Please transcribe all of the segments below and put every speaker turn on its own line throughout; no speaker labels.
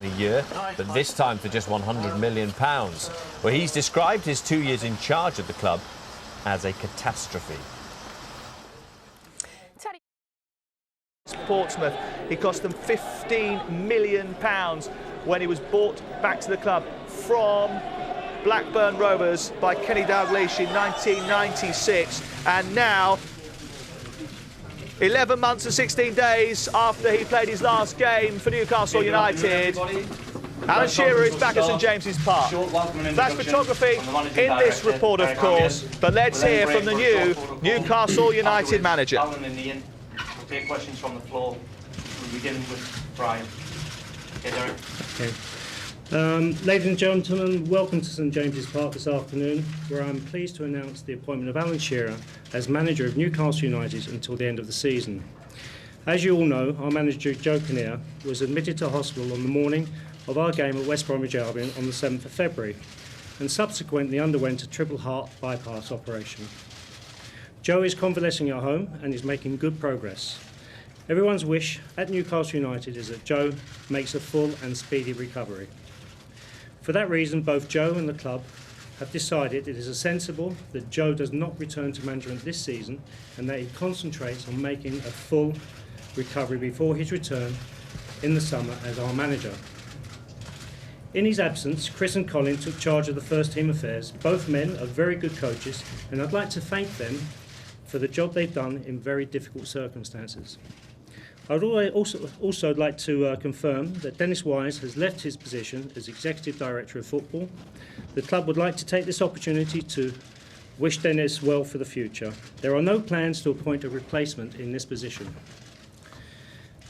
a year, but this time for just £100 million. Well, he's described his 2 years in charge of the club as a catastrophe.
Portsmouth, he cost them £15 million when he was bought back to the club from Blackburn Rovers by Kenny Dalglish in 1996, and now 11 months and 16 days after he played his last game for Newcastle United, Alan Shearer is back at St James's Park. Flash photography in this report, of course, but let's hear from the new Newcastle United manager.
Alan and Ian will take questions from the floor. We'll begin with Brian. Okay, Derek.
Okay. Ladies and gentlemen, welcome to St James's Park this afternoon, where I'm pleased to announce the appointment of Alan Shearer as manager of Newcastle United until the end of the season. As you all know, our manager Joe Kinnear was admitted to hospital on the morning of our game at West Bromwich Albion on the 7th of February, and subsequently underwent a triple heart bypass operation. Joe is convalescing at home and is making good progress. Everyone's wish at Newcastle United is that Joe makes a full and speedy recovery. For that reason, both Joe and the club have decided it is sensible that Joe does not return to management this season and that he concentrates on making a full recovery before his return in the summer as our manager. In his absence, Chris and Colin took charge of the first team affairs. Both men are very good coaches, and I'd like to thank them for the job they've done in very difficult circumstances. I would also like to confirm that Dennis Wise has left his position as Executive Director of Football. The club would like to take this opportunity to wish Dennis well for the future. There are no plans to appoint a replacement in this position.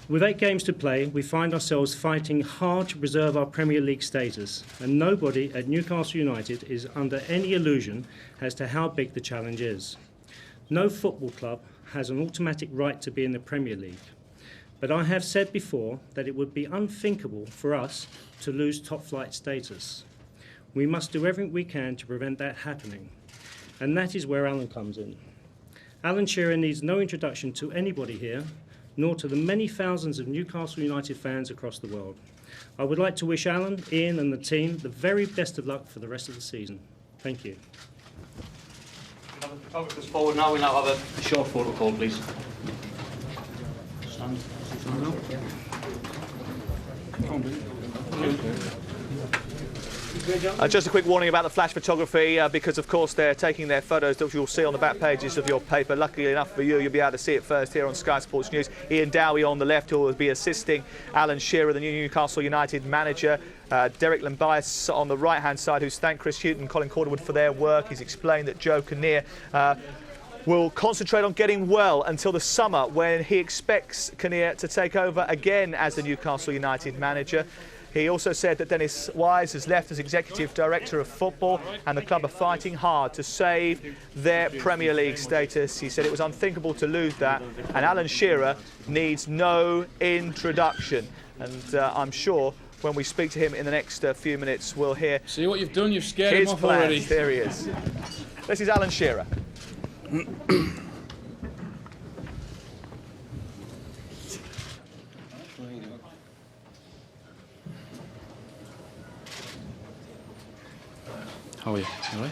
With 8 games to play, we find ourselves fighting hard to preserve our Premier League status, and nobody at Newcastle United is under any illusion as to how big the challenge is. No football club has an automatic right to be in the Premier League. But I have said before that it would be unthinkable for us to lose top-flight status. We must do everything we can to prevent that happening. And that is where Alan comes in. Alan Shearer needs no introduction to anybody here, nor to the many thousands of Newcastle United fans across the world. I would like to wish Alan, Ian and the team the very best of luck for the rest of the season. Thank you.
Have the photographers forward now. We now have a short photo call, please. Stand.
Just a quick warning about the flash photography, because of course they're taking their photos that you'll see on the back pages of your paper. Luckily enough for you, you'll be able to see it first here on Sky Sports News. Ian Dowie on the left, who will be assisting Alan Shearer, the new Newcastle United manager. Derek Lambias on the right-hand side, who's thanked Chris Hughton and Colin Calderwood for their work. He's explained that Joe Kinnear will concentrate on getting well until the summer, when he expects Kinnear to take over again as the Newcastle United manager. He also said that Dennis Wise has left as Executive Director of Football, and the club are fighting hard to save their Premier League status. He said it was unthinkable to lose that, and Alan Shearer needs no introduction. And I'm sure when we speak to him in the next few minutes, we'll hear
See what you've done, you've scared him off already.
There he is. This is Alan Shearer.
How are you? All right?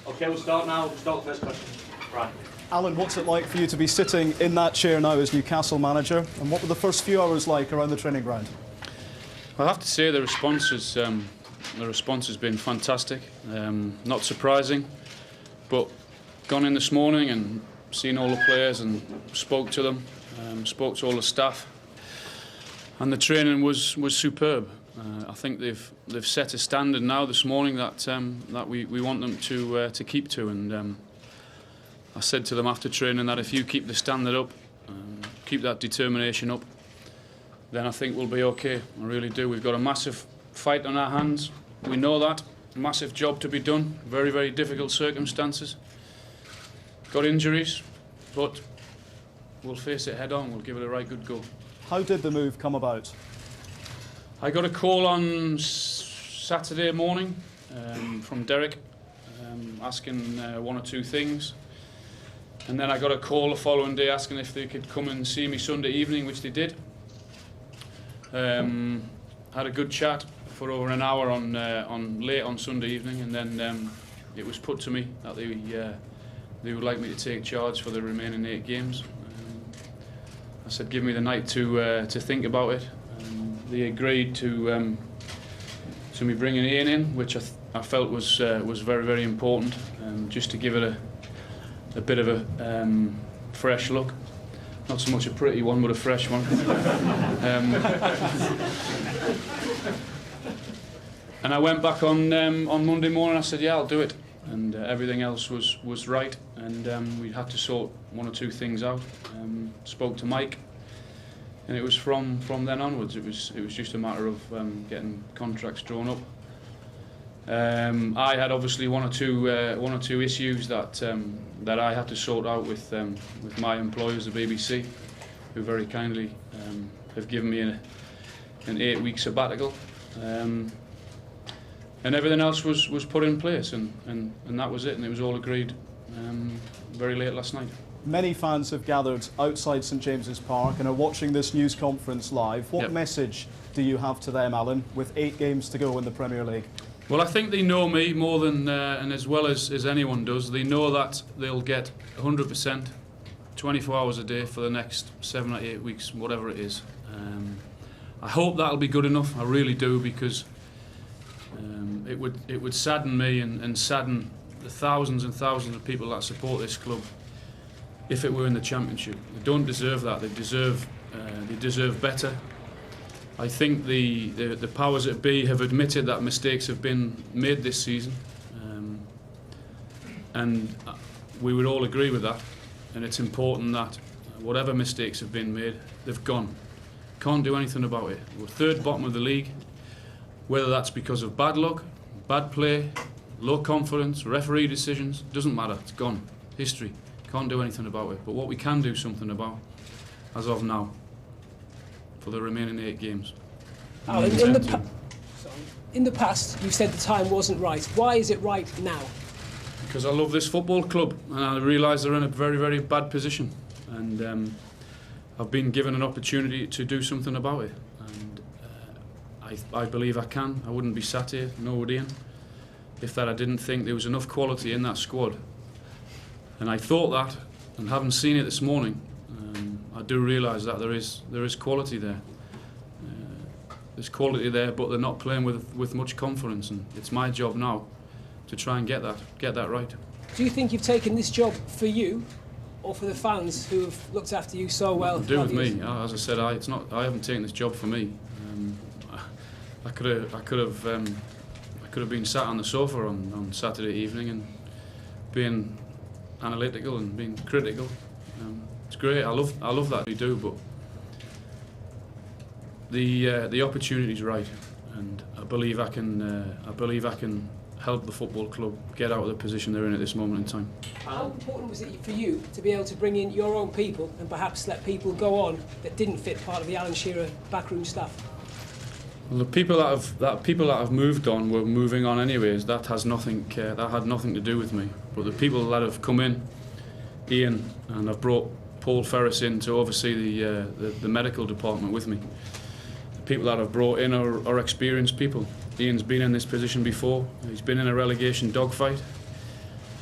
Okay, we'll start now. We'll start the first question. Brian.
Alan, what's it like for you to be sitting in that chair now as Newcastle manager? And what were the first few hours like around the training ground?
I have to say the response has been fantastic. Not surprising, but gone in this morning and seen all the players and spoke to them, spoke to all the staff, and the training was superb. I think they've set a standard now this morning that we want them to keep to, and I said to them after training that if you keep the standard up, keep that determination up, then I think we'll be okay. I really do. We've got a massive fight on our hands. We know that. Massive job to be done. Very, very difficult circumstances. Got injuries, but we'll face it head on. We'll give it a right good go.
How did the move come about?
I got a call on Saturday morning from Derek asking one or two things, and then I got a call the following day asking if they could come and see me Sunday evening, which they did. had a good chat for over an hour on late on Sunday evening, and then it was put to me that they would like me to take charge for the remaining 8 games. I said, give me the night to think about it. They agreed to me bringing Ian in, which I felt was very, very important, just to give it a bit of a fresh look. Not so much a pretty one, but a fresh one. And I went back on Monday morning. I said, yeah, I'll do it. And everything else was right. And we had to sort 1 or 2 things out. Spoke to Mike, and it was from then onwards. It was just a matter of getting contracts drawn up. I had obviously one or two issues that I had to sort out with my employers, the BBC, who very kindly have given me an 8-week sabbatical, and everything else was put in place, and that was it, and it was all agreed very late last night.
Many fans have gathered outside St James's Park and are watching this news conference live. What message do you have to them, Alan, with 8 games to go in the Premier League?
Well, I think they know me more than, and as well as anyone does. They know that they'll get 100%, 24 hours a day for the next 7 or 8 weeks, whatever it is. I hope that'll be good enough. I really do, because it would sadden me and sadden the thousands and thousands of people that support this club if it were in the Championship. They don't deserve that. They deserve better. I think the powers that be have admitted that mistakes have been made this season, and we would all agree with that. And it's important that whatever mistakes have been made, they've gone. Can't do anything about it. We're 3rd bottom of the league. Whether that's because of bad luck, bad play, low confidence, referee decisions, doesn't matter. It's gone. History. Can't do anything about it. But what we can do something about, as of now, for the remaining 8 games.
Alan, in the past, you said the time wasn't right. Why is it right now?
Because I love this football club, and I realise they're in a very, very bad position, and I've been given an opportunity to do something about it, and I believe I can. I wouldn't be sat here, nor would Ian, if I didn't think there was enough quality in that squad. And I thought that, and having seen it this morning, I do realise that there is quality there. There's quality there, but they're not playing with much confidence, and it's my job now to try and get that right.
Do you think you've taken this job for you, or for the fans who have looked after you so well?
Do with me. As I said, I haven't taken this job for me. I could have been sat on the sofa on Saturday evening and being analytical and being critical. It's great. I love that we do, but the opportunity's right, and I believe I can help the football club get out of the position they're in at this moment in time.
How important was it for you to be able to bring in your own people and perhaps let people go on that didn't fit part of the Alan Shearer backroom staff?
Well, the people that have moved on were moving on anyways. That had nothing to do with me. But the people that have come in, Ian, and I've brought Paul Ferris in to oversee the medical department with me. The people that I've brought in are experienced people. Ian's been in this position before. He's been in a relegation dogfight.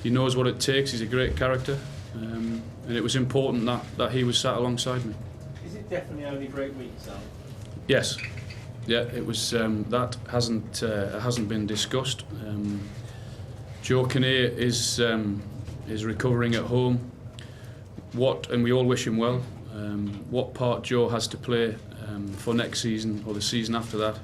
He knows what it takes. He's a great character, and it was important that he was sat alongside me.
Is it definitely only for 8 weeks, Al?
Yes. Yeah, it was. That hasn't been discussed. Joe Kinnear is recovering at home. And we all wish him well. What part Joe has to play for next season or the season after that,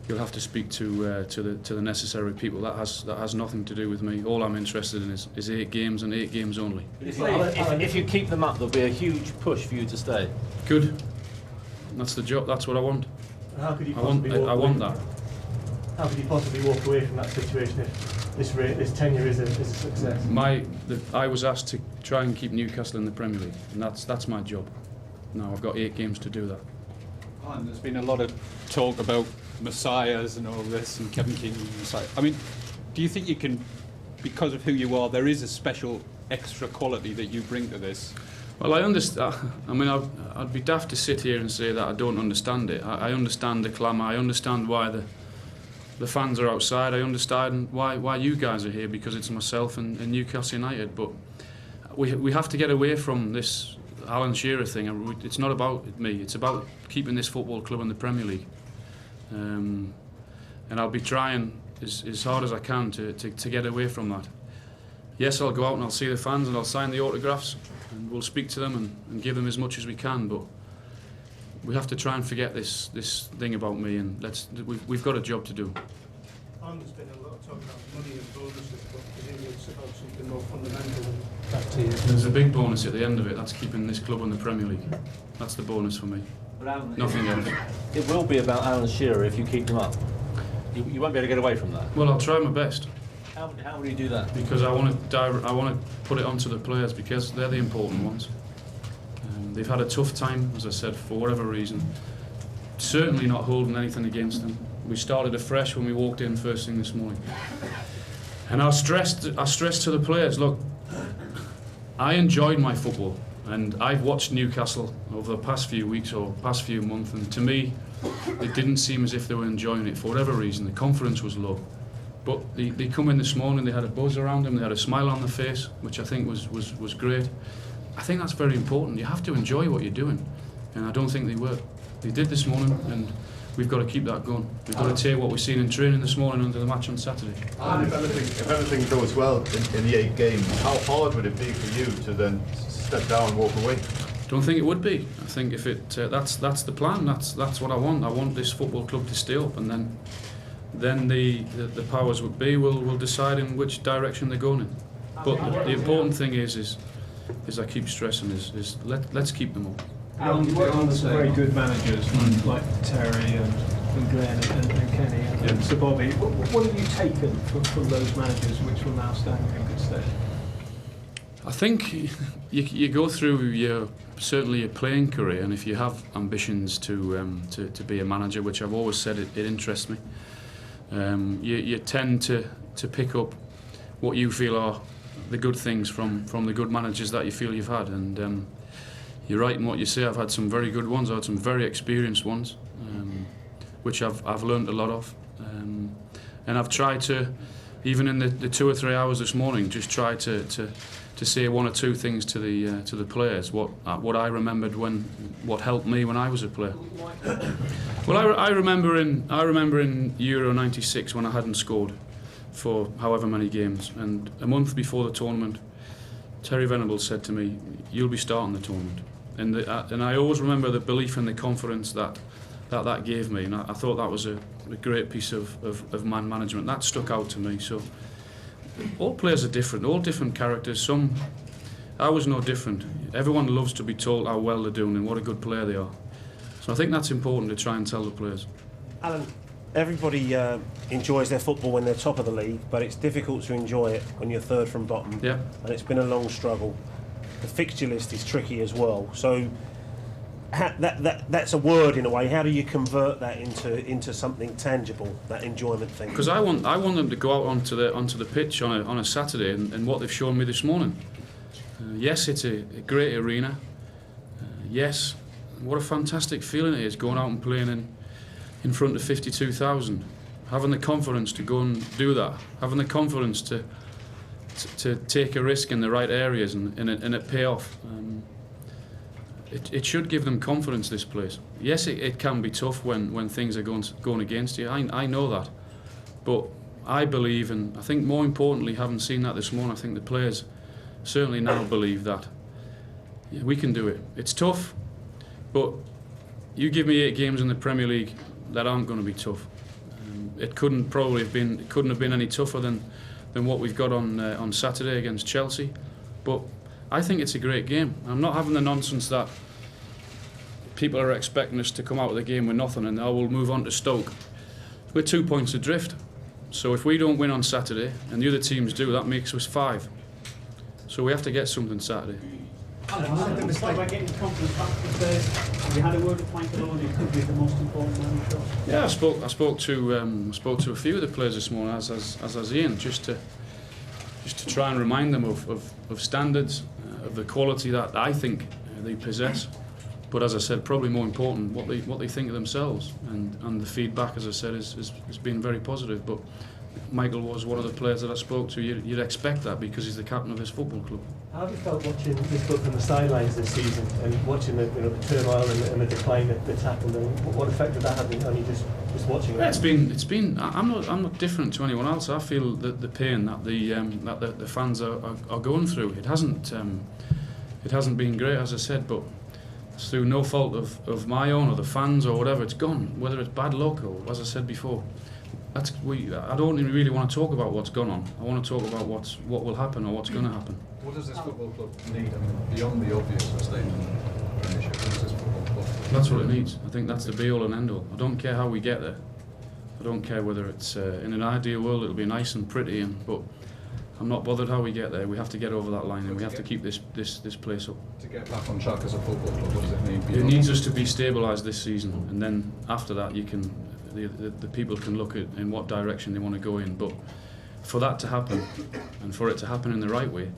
you'll have to speak to the necessary people. That has nothing to do with me. All I'm interested in is 8 games and 8 games only.
If you keep them up, there'll be a huge push for you to stay.
Good. That's the job. That's what I want.
How could you
I want that.
How could you possibly walk away from that situation if this tenure is a success?
I was asked to try and keep Newcastle in the Premier League, and that's my job. Now I've got 8 games to do that.
And there's been a lot of talk about messiahs and all this, and Kevin King. I mean, do you think you can, because of who you are, there is a special extra quality that you bring to this?
Well, I understand. I mean, I'd be daft to sit here and say that I don't understand it. I understand the clamour. I understand why the fans are outside. I understand why you guys are here, because it's myself and Newcastle United. But we have to get away from this Alan Shearer thing. It's not about me. It's about keeping this football club in the Premier League. And I'll be trying as hard as I can to get away from that. Yes, I'll go out and I'll see the fans and I'll sign the autographs and we'll speak to them and give them as much as we can. But we have to try and forget this thing about me, and we've got a job to do.
There's been a lot of talk about money and bonuses, but presumably it's about something more fundamental than that to you.
There's a big bonus at the end of it. That's keeping this club in the Premier League. That's the bonus for me. Nothing else.
It will be about Alan Shearer if you keep them up. You won't be able to get away from that.
Well, I'll try my best.
How will you do that?
Because I want to put it onto the players, because they're the important ones. They've had a tough time, as I said, for whatever reason. Certainly not holding anything against them. We started afresh when we walked in first thing this morning. And I stressed to the players, look, I enjoyed my football, and I've watched Newcastle over the past few weeks or past few months, and to me, it didn't seem as if they were enjoying it for whatever reason. The confidence was low. But they come in this morning, they had a buzz around them, they had a smile on their face, which I think was great. I think that's very important. You have to enjoy what you're doing, and I don't think they were. They did this morning, and we've got to keep that going. We've got to take what we've seen in training this morning under the match on Saturday.
And if everything goes well in the 8 games, how hard would it be for you to then step down and walk away?
Don't think it would be. I think if it that's the plan. That's what I want. I want this football club to stay up, and then the powers would be will decide in which direction they're going in. But the important thing is I keep stressing is let's keep them up.
You work on some very good managers like Terry and Glenn and Kenny and Sir Bobby. What have you taken from those managers which will now stand in good stead?
I think you go through certainly your playing career, and if you have ambitions to be a manager, which I've always said it interests me, you tend to pick up what you feel are the good things from the good managers that you feel you've had. And you're right in what you say. I've had some very good ones. I've had some very experienced ones, which I've learned a lot of. And I've tried to, even in the 2 or 3 hours this morning, just try to say 1 or 2 things to the players. What I remembered what helped me when I was a player. Well, I remember in Euro '96 when I hadn't scored for however many games, and a month before the tournament, Terry Venables said to me, "You'll be starting the tournament." And I always remember the belief and the confidence that gave me, and I thought that was a great piece of man management. That stuck out to me. So all players are different, all different characters. I was no different. Everyone loves to be told how well they're doing and what a good player they are. So I think that's important to try and tell the players.
Alan, everybody enjoys their football when they're top of the league, but it's difficult to enjoy it when you're third from bottom.
Yeah.
And it's been a long struggle. The fixture list is tricky as well. So that's a word in a way. How do you convert that into something tangible, that enjoyment thing?
Because I want them to go out onto the pitch on a Saturday and what they've shown me this morning. Yes, it's a great arena. Yes, what a fantastic feeling it is going out and playing in front of 52,000. Having the confidence to go and do that. Having the confidence to take a risk in the right areas and it pay off. It should give them confidence, this place. Yes, it can be tough when things are going against you. I know that. But I believe, and I think more importantly, having seen that this morning, I think the players certainly now believe that we can do it. It's tough, but you give me 8 games in the Premier League that aren't going to be tough. It couldn't have been any tougher than what we've got on Saturday against Chelsea. But I think it's a great game. I'm not having the nonsense that people are expecting us to come out of the game with nothing and we'll move on to Stoke. We're 2 points adrift. So if we don't win on Saturday and the other teams do, that makes us 5. So we have to get something Saturday.
It's like getting confidence back to the players. Have you had a word with Mike Maloney? It could be the most important man, I'm sure.
Yeah, I spoke to a few of the players this morning, as has Ian, just to try and remind them of standards. the quality that I think they possess. But as I said, probably more important, what they think of themselves, and the feedback, as I said, has been very positive. But Michael was one of the players that I spoke to. You'd expect that because he's the captain of his football club.
How have you felt watching this club from the sidelines this season and watching the turmoil and the decline that's happened? And what effect did that have on you just watching it?
Yeah, it's been. I'm not different to anyone else. I feel the pain that the fans are going through. It hasn't been great, as I said, but it's through no fault of my own or the fans or whatever. It's gone. Whether it's bad luck or, as I said before, I don't really want to talk about what's gone on. I want to talk about what will happen or what's going to happen.
What does this football club need? I mean, beyond the obvious of staying Premiership, what does this football club?
That's what it needs. I think that's the be-all and end-all. I don't care how we get there. I don't care whether it's in an ideal world it'll be nice and pretty, but I'm not bothered how we get there. We have to get over that line, and we have to keep this place up.
To get back on track as a football club, what does it need?
It needs us to be stabilised this season, and then after that, the people can look at in what direction they want to go in. But for that to happen, and for it to happen in the right way,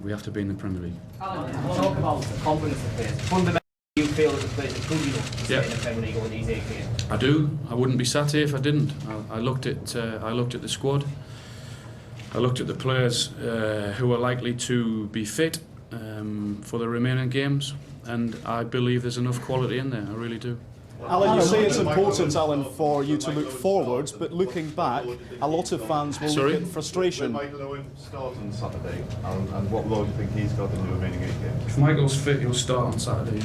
we have to be in the Premier League.
Alan, talk about the confidence of players. Fundamentally, you feel that the players are good enough to stay in the Premier League over these 8 games?
I do. I wouldn't be sat here if I didn't. I looked at the squad. I looked at the players who are likely to be fit for the remaining games, and I believe there's enough quality in there. I really do.
Alan, you say it's important, Alan, for you to look forward, but looking back, a lot of fans will look at frustration.
Will Michael Owen start on Saturday, and what role do you think he's got in the remaining 8 games?
If Michael's fit, he'll start on Saturday.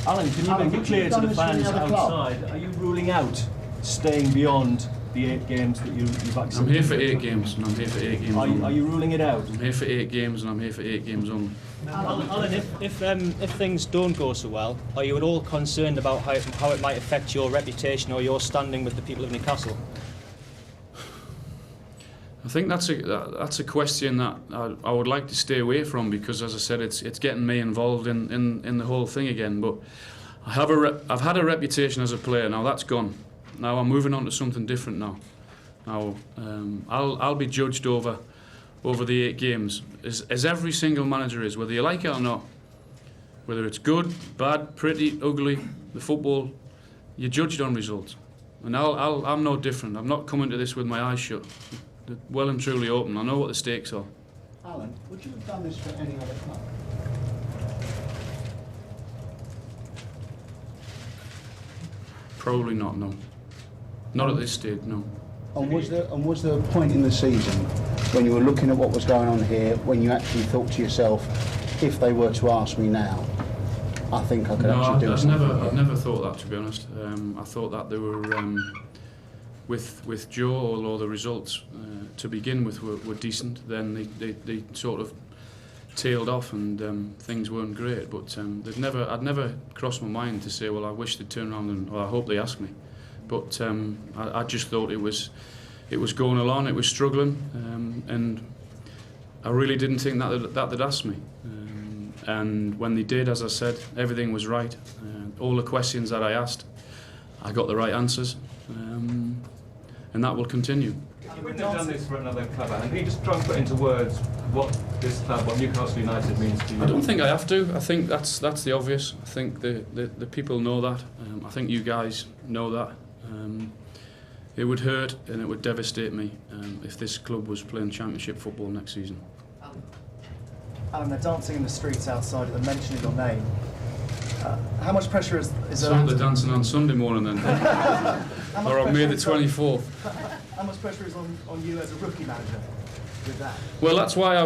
Alan, can you make it clear to the fans outside, are you ruling out staying beyond the 8 games that you've accepted?
I'm here for 8 games, and I'm here for 8 games only.
Are you ruling it out?
I'm here for 8 games, and I'm here for 8 games only.
Alan, if things don't go so well, are you at all concerned about how it might affect your reputation or your standing with the people of Newcastle?
I think that's a question that I would like to stay away from, because, as I said, it's getting me involved in the whole thing again. But I've had a reputation as a player. Now that's gone. Now I'm moving on to something different now. Now I'll be judged over the 8 games, as every single manager is, whether you like it or not. Whether it's good, bad, pretty, ugly, the football, you're judged on results. And I'm no different. I'm not coming to this with my eyes shut. They're well and truly open. I know what the stakes are.
Alan, would you have done this for any other club?
Probably not, no. Not at this stage, no.
And was there a point in the season when you were looking at what was going on here, when you actually thought to yourself, if they were to ask me now, I think I could actually do something?
I've never thought that, to be honest. I thought that they were, with Joe, although the results to begin with were decent, then they sort of tailed off, and things weren't great. But I'd never crossed my mind to say, well, I wish they'd turn around or I hope they ask me. But I just thought it was going along, it was struggling, and I really didn't think that they'd ask me. And when they did, as I said, everything was right. All the questions that I asked, I got the right answers, and that will continue.
You wouldn't have done this for another club, and can you just try and put into words what this club, what Newcastle United means to you?
I don't think I have to. I think that's the obvious. I think the people know that. I think you guys know that. It would hurt and it would devastate me if this club was playing Championship football next season.
Alan, they're dancing in the streets outside and they're mentioning your name. How much pressure is there?
So they're dancing on Sunday morning then, or on May the 24th.
How much pressure is on you as a rookie manager with that?
Well, that's why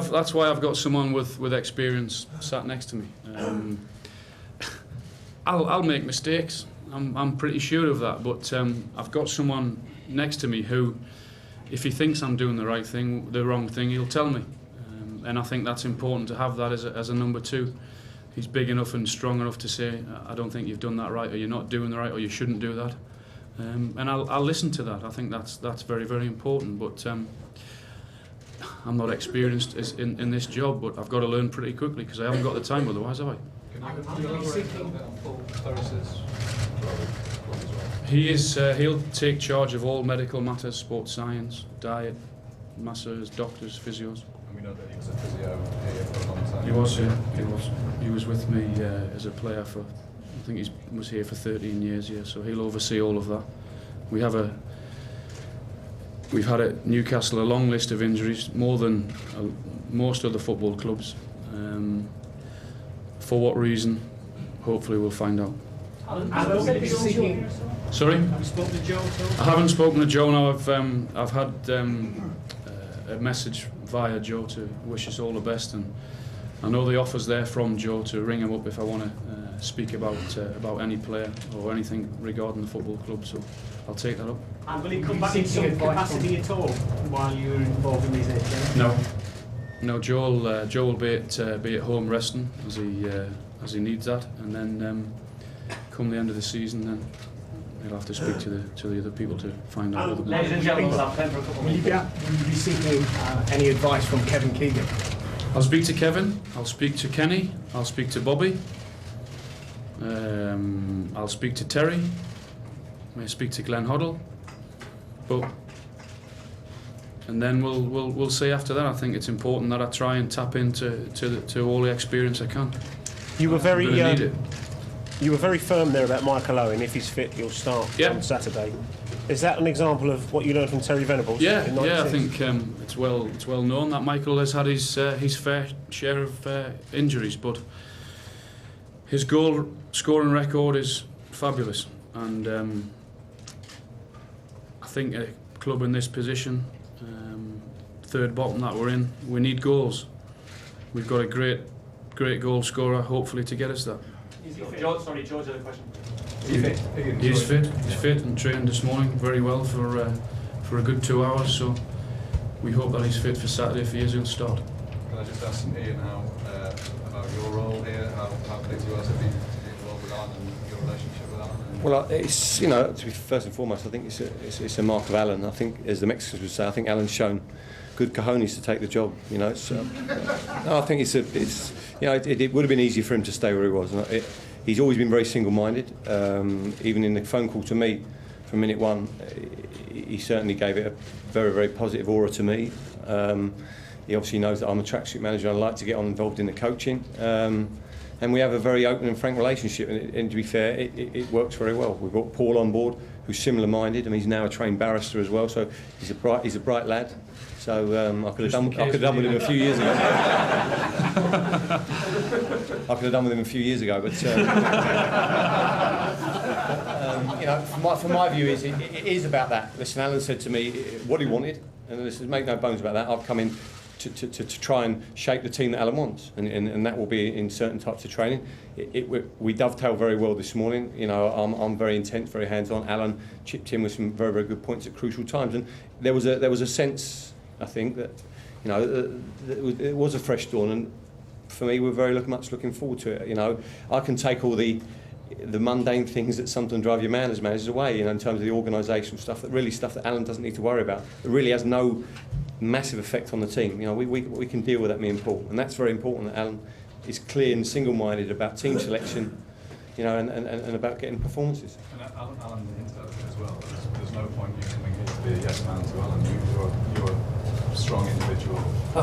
I've got someone with experience sat next to me. I'll make mistakes. I'm pretty sure of that, but I've got someone next to me who, if he thinks I'm doing the right thing, the wrong thing, he'll tell me. And I think that's important to have that as a number 2. He's big enough and strong enough to say, I don't think you've done that right, or you're not doing the right, or you shouldn't do that. And I'll listen to that. I think that's very, very important. But I'm not experienced in this job, but I've got to learn pretty quickly because I haven't got the time otherwise, have I? He'll take charge of all medical matters, sports science, diet, masseurs, doctors, physios.
And we know that he was a physio here for a long time.
He was, yeah. He was with me as a player for, I think he was here for 13 years, yeah. So he'll oversee all of that. We've had at Newcastle a long list of injuries, more than most other football clubs. For what reason? Hopefully we'll find out. Sorry?
Have you spoken to Joe at all?
I haven't spoken to Joe now. I've had a message via Joe to wish us all the best, and I know the offer's there from Joe to ring him up if I want to speak about any player or anything regarding the football club, so I'll take that up.
And will he come back in some capacity at all while you're involved in these games?
No, Joe will be at home resting as he needs that, and then come the end of the season, then he'll have to speak to the other people to find out.
Ladies and gentlemen, we'll have time for a couple of minutes.
Will you be seeking any advice from Kevin Keegan?
I'll speak to Kevin, I'll speak to Kenny, I'll speak to Bobby, I'll speak to Terry, may speak to Glenn Hoddle, and then we'll see after that. I think it's important that I try and tap into all the experience I can.
You were very
need it.
You were very firm there about Michael Owen. If he's fit, he'll start on Saturday. Is that an example of what you learned from Terry Venables?
Yeah. I think it's well known that Michael has had his fair share of injuries, but his goal scoring record is fabulous, and I think a club in this position, third bottom that we're in, we need goals. We've got a great goal scorer, hopefully, to get us that.
George had a question.
He's fit and trained this morning very well for a good 2 hours, so we hope that he's fit for Saturday. If he is, he'll start.
Can I just ask Ian about your role here, how pleased you are to be involved with Alan and your relationship with Alan?
Well, it's, to be first and foremost, I think it's a mark of Alan. I think, as the Mexicans would say, I think Alan's shown good cojones to take the job. So I think it would have been easier for him to stay where he was. He's always been very single-minded. Even in the phone call to me from minute one, he certainly gave it a very, very positive aura to me. He obviously knows that I'm a tracksuit manager and I like to get involved in the coaching. And we have a very open and frank relationship, and to be fair, it works very well. We've got Paul on board, who's similar-minded. He's now a trained barrister as well, so he's a bright lad. So I could have done with him a few years ago. But from my view, it is about that. Listen, Alan said to me what he wanted, and listen, make no bones about that. I've come in to try and shape the team that Alan wants, and that will be in certain types of training. We dovetail very well this morning. I'm very intense, very hands-on. Alan chipped in with some very, very good points at crucial times, and there was a sense, I think, that it was a fresh dawn, and for me, we're very much looking forward to it. I can take all the mundane things that sometimes drive your man as managers away, in terms of the organisational stuff that Alan doesn't need to worry about. It really has no massive effect on the team. We can deal with that, me and Paul, and that's very important. That Alan is clear and single-minded about team selection, and about getting performances.
And Alan hinted at it as well. There's no point you coming here to be a yes man to Alan. You're a strong individual.
I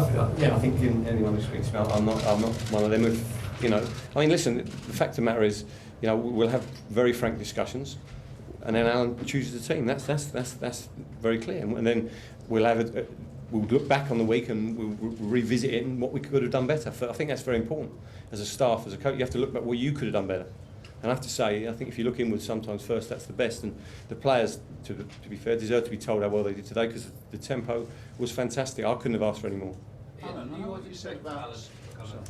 think anyone who speaks to me, I'm not one of them. Listen, the fact of the matter is, we'll have very frank discussions, and then Alan chooses the team. That's very clear, and then we'll look back on the week and we'll revisit it and what we could have done better. I think that's very important. As a staff, as a coach, you have to look back what you could have done better. And I have to say, I think if you look inwards sometimes first, that's the best. And the players, to be fair, deserve to be told how well they did today, because the tempo was fantastic. I couldn't have asked for any more.
Alan, what you said about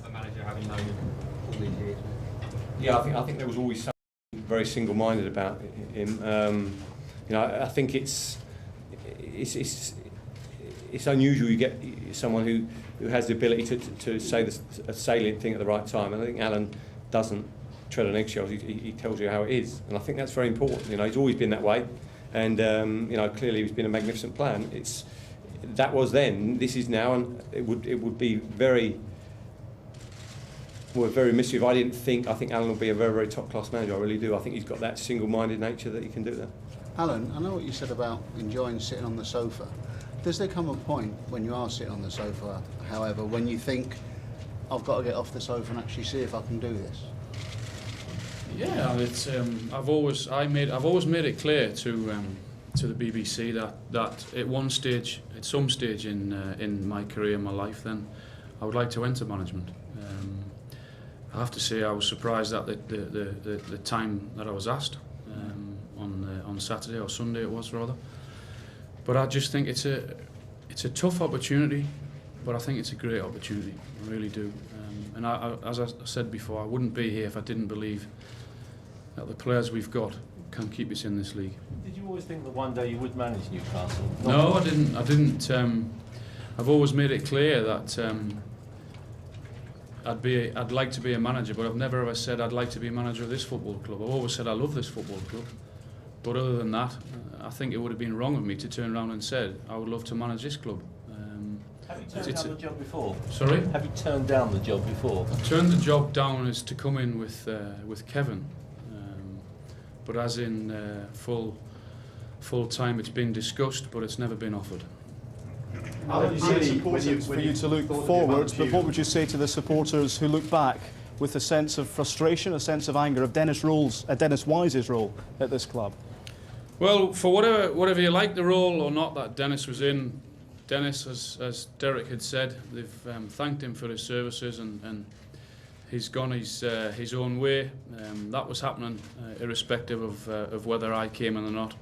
a manager having known all these years?
Yeah, I think there was always something very single-minded about him. I think it's unusual you get someone who has the ability to say a salient thing at the right time. And I think Alan doesn't tread on eggshells. He tells you how it is, and I think that's very important. He's always been that way, and clearly he's been a magnificent player. That was then. This is now, and it would be very mischief. I think Alan will be a very, very top-class manager. I really do. I think he's got that single-minded nature that he can do that.
Alan, I know what you said about enjoying sitting on the sofa. Does there come a point when you are sitting on the sofa, however, when you think, I've got to get off the sofa and actually see if I can do this?
Yeah, it's I've always made it clear to the BBC that at some stage in my career, my life, then I would like to enter management. I have to say I was surprised at the time that I was asked on Saturday or Sunday it was rather. But I just think it's a tough opportunity, but I think it's a great opportunity. I really do. And as I said before, I wouldn't be here if I didn't believe that the players we've got can keep us in this league.
Did you always think that one day you would manage Newcastle?
No, I didn't. I've always made it clear that I'd like to be a manager, but I've never ever said I'd like to be a manager of this football club. I've always said I love this football club. But other than that, I think it would have been wrong of me to turn around and said I would love to manage this club.
Have you turned down the job before?
Sorry?
Have you turned down the job before?
I turned the job down as to come in with Kevin, but as in full time, it's been discussed, but it's never been offered.
Alan, for you to look forward, but what would you say to the supporters who look back with a sense of frustration, a sense of anger of Dennis Wise's role at this club?
Well, for whatever you like the role or not that Dennis was in, Dennis, as Derek had said, they've thanked him for his services and he's gone his own way. That was happening irrespective of whether I came in or not.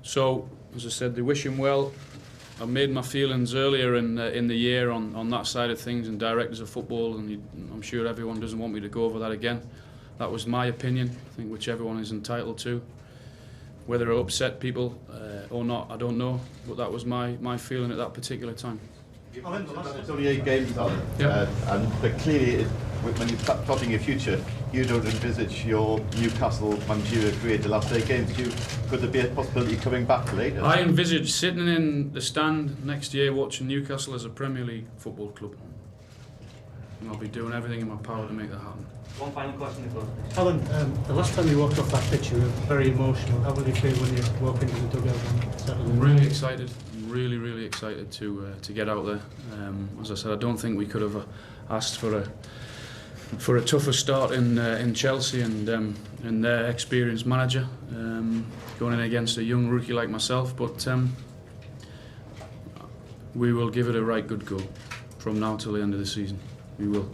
So, as I said, they wish him well. I made my feelings earlier in the year on that side of things and directors of football, and I'm sure everyone doesn't want me to go over that again. That was my opinion, I think, which everyone is entitled to. Whether it upset people or not, I don't know, but that was my feeling at that particular time.
It's only 8 games, Alan.
Yeah.
But clearly, when you're plotting your future, you don't envisage your Newcastle managerial career the last 8 games. Could there be a possibility of coming back later?
I envisage sitting in the stand next year watching Newcastle as a Premier League football club. And I'll be doing everything in my power to make that happen.
One final question, Nicola.
Alan, the last time you walked off that pitch, you were very emotional. How will you feel when you walk into the dugout on Saturday?
I'm really excited. I'm really excited to get out there. As I said, I don't think we could have asked for a tougher start in Chelsea and their experienced manager, going in against a young rookie like myself. But we will give it a right good go from now till the end of the season. We will.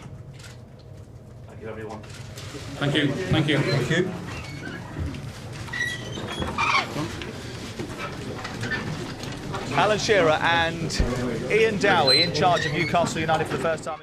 Thank you, everyone.
Thank you. Thank you.
Thank you.
Alan Shearer and Ian Dowie in charge of Newcastle United for the first time.